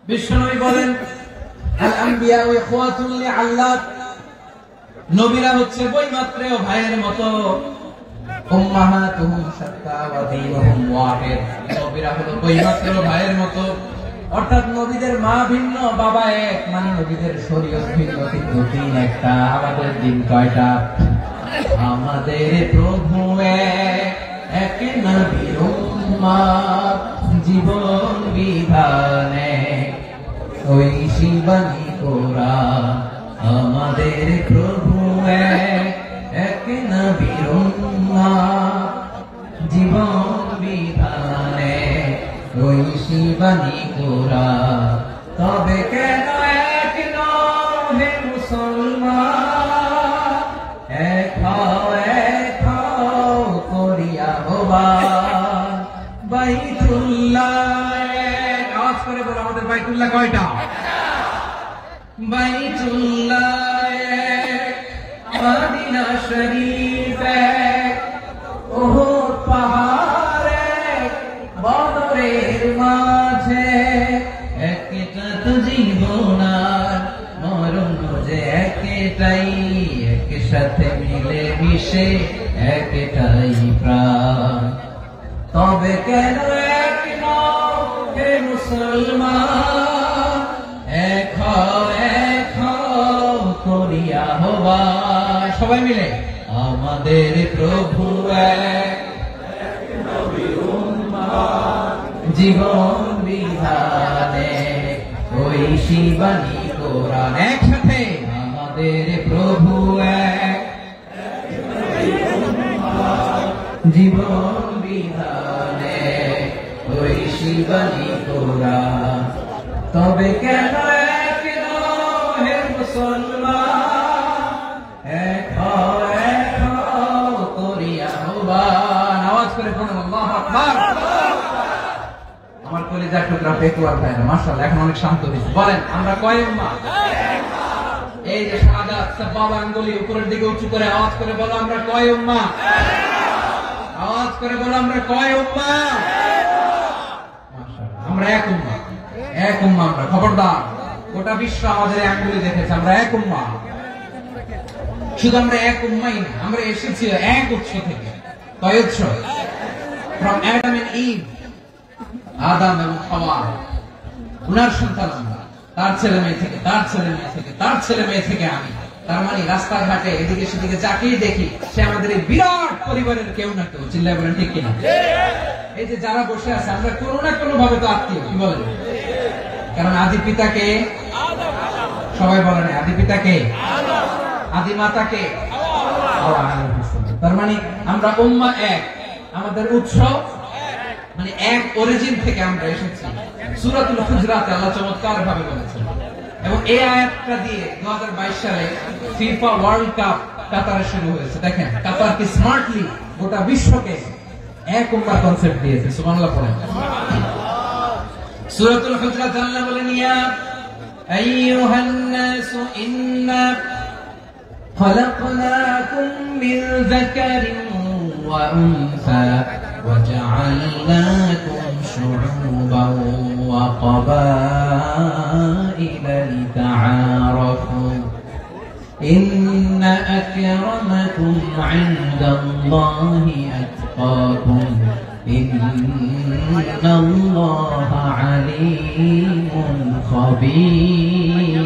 বিশ্বনবী বলেন আল আম্বিয়া ইখওয়াতুন লিআল্লাত, নবীরা হচ্ছে বৈমাত্রেয় ভাইয়ের মতো। উম্মাহাতুহুম শাত্তা ওয়া দীনুহুম ওয়াহিদ, নবীরা হলো বৈমাত্রেয় ভাইয়ের মতো। অর্থাৎ নবীদের মা ভিন্ন বাবা এক, মানে নবীদের শরীয়ত ভিন্ন কিন্তু দিন একটা। আমাদের দিন কয়টা? আমাদের প্রভু এক, নবীর উম্মত, জীবন বিধানে ঐশী বাণী কোরআন। আমাদের প্রভু এক, নবীর উম্মত, জীবন বিধানে ঐশী বাণী কোরআন। তবে কেন এক নও হে মুসলমান, এক হও করিয়া আহ্বান। বাইতুল্লাহ, আওয়াজ করে বলো আমাদের বাইতুল্লাহ কয়টা? বাইতুল্লাহ, মদিনা শরীফ, ওহদ পাহাড়, বদরের মাঝে একটা তো জীবন আর মরণ যে একটাই, একসাথে মিলে মিশে একটাই প্রাণ। তবে কেন এক নও হে মুসলমান, এক হও করিয়া আহ্বান। সবাই মিলে আমাদের প্রভু এক, নবীর উম্মত, জীবন বিধানে ঐশী বাণী কোরআন। একসাথে আমাদের প্রভু এক, জীবন বিধানে ঐশী বাণী কোরআন। তবে কেন এক নও হে মুসলমান, এক হও করিয়া আহ্বান। আওয়াজ করে পড়ুন আল্লাহু আকবার। আমার কলিজার টুকরা পেকুয়ার ভাইরা মাশাআল্লাহ এখন অনেক শান্ত হয়েছে। বলেন আমরা কয় উম্মাহ? এই যে শাহাদাত সাবাবা আঙ্গুলি উপরের দিকে উঁচু করে আওয়াজ করে বলো আমরা কয় উম্মাহ? আওয়াজ করে বলো আমরা কয় উম্মাহ? মাশাআল্লাহ আমরা এক উম্মাহ, এক উম্মাহ আমরা। খবরদার, গোটা বিশ্ব আমাদের আঙ্গুলি দেখেছে, আমরা এক উম্মাহ। শুধু আমরা এক উম্মাহই না, আমরা এসেছি এক উৎস থেকে। কয় উৎস? from Adam and Eve, আদম এবং হাওয়া, উনার সন্তান আমরা। তার ছেলে মেয়ে থেকে, তার ছেলে মেয়ে থেকে, তার ছেলে মেয়ে থেকে আমি। তার মানে রাস্তাঘাটে এদিকে সেদিকে যাকেই দেখি সে আমাদের এই বিরাট পরিবারের কেউ না কেউ। চিল্লায় বলেন ঠিক কিনা? এই যে যারা বসে আছে আমরা কোনো না কোনো ভাবে তো আত্মীয়, কি বলেন? কারণ আদি পিতাকে সবাই বলেন, আদি পিতাকে, আদি মাতাকে। তার মানে আমরা উম্মাহ এক, আমাদের উৎস মানে এক, অরিজিন থেকে আমরা এসেছি। সূরাতুল হুজরাতে আল্লাহ চমৎকার ভাবে বলেছেন। এবং এই আয়াতটা দিয়ে 2022 সালে ফিফা ওয়ার্ল্ড কাপ কাতারে শুরু হয়েছে। দেখেন কাতার কি স্মার্টলি গোটা বিশ্বকে এক উম্মাহ কনসেপ্ট দিয়েছে। সুবহানাল্লাহ পড়েন। সূরাতুল হুজরাত আল্লাহ বলেন ইয়া আইয়ুহান নাসু ইন্না খলাকনাকুম মিন যাকারিন ওয়া উনসা وجعلناكم شعوبا وقبائل لتعارفوا إن أكرمكم عند الله أتقاكم إن الله عليم خبير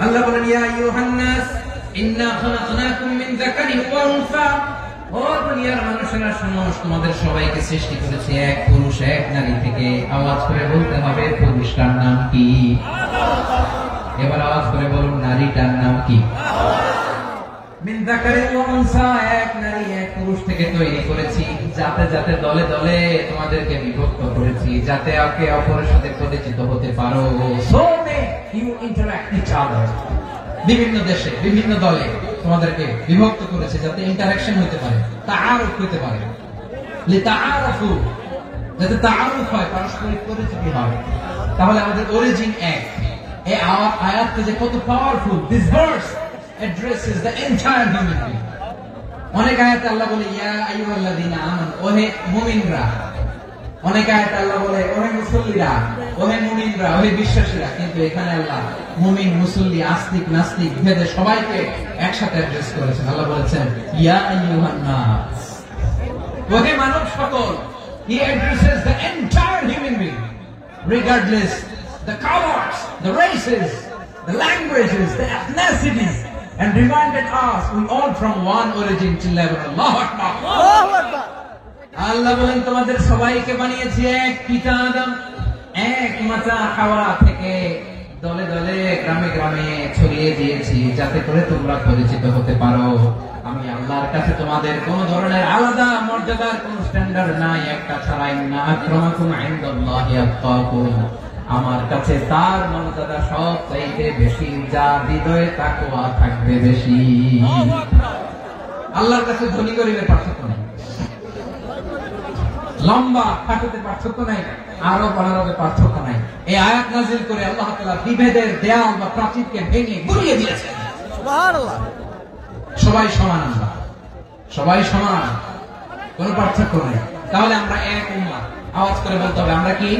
আল্লাহ বলেন ইয়া আইয়ুহান নাস ইন্না খালাকনাকুম মিন যাকারিন ওয়া উনসা, ও দুনিয়ার মানুষেরা শোনো, তোমাদের সবাইকে সৃষ্টি করেছি এক পুরুষ এক নারী থেকে। আওয়াজ করে বলতে হবে পুরুষটার নাম কি? এবার আওয়াজ করে বলুন নারীটার নাম কি? মিন যাকারিন ওয়া উনসা, এক নারী এক পুরুষ থেকে তৈরি করেছি। যাতে যাতে দলে দলে তোমাদেরকে বিভক্ত করেছি, যাতে একে অপরের সাথে পরিচিত হতে পারো। So you interact each other. বিভিন্ন দেশে বিভিন্ন দলে তোমাদেরকে বিভক্ত করেছে যাতে ইন্টারঅ্যাকশন হতে পারে, তাআরুফ হতে পারে। লিতাআরফু, যাতে তাআরুফ হয়, পারস্পরিক পরিচিতি হয়। তাহলে আমাদের অরিজিন এক। এই আয়াতটা যে কত powerful. This verse addresses the entire human being. অনেক আয়াতে আল্লাহ বলে ইয়া আইয়ুহাল্লাযীনা আমানু, ওহে মুমিনরা। অনেক আয়াতে আল্লাহ বলে ওহে মুসল্লিরা, ওহে মুমিনরা, ওহে বিশ্বাসীরা। কিন্তু এখানে আল্লাহ মুমিন, মুসল্লি, আস্তিক, নাস্তিক ভেদে সবাইকে একসাথে অ্যাড্রেস করেছেন। আল্লাহ বলেছেন ইয়া আইয়ুহান নাস, ওহে মানব সকল। He addresses the entire human being, regardless the colors, the races, the languages, the ethnicities, and reminded us we all from one origin to level. Allahu Akbar. Allahu Akbar. আল্লাহ বলেন তোমাদের সবাইকে বানিয়েছি এক পিতা আদম, এক মাতা হাওয়া থেকে দলে দলে গ্রামে গ্রামে ছড়িয়ে দিয়েছি যাতে করে তোমরা পরিচিত হতে পারো। আমি আল্লাহর কাছে তোমাদের কোন ধরনের আলাদা মর্যাদার কোন স্ট্যান্ডার্ড নাই, একটা ছাড়াই না। আক্রামাকুম ইনদাল্লাহি আতকাকুম, আমার কাছে তার মর্যাদা সব চাইতে বেশি, যার হৃদয়ে তাকওয়া থাকবে বেশি। আল্লাহর কাছে ধনী গরিবের পার্থক্য নেই, লম্বা খাটোতে পার্থক্য নাই, আরব অনারবের পার্থক্য নাই। এই আয়াত নাযিল করে আল্লাহ তাআলা বিভেদের দেয়াল বা প্রাচীরকে ভেঙে গুড়িয়ে দিয়েছেন। সুবহানাল্লাহ। সবাই সমান, আমরা সবাই সমান, কোনো পার্থক্য নাই। তাহলে আমরা এক উম্মাহ। আওয়াজ করে বলতে হবে আমরা কি?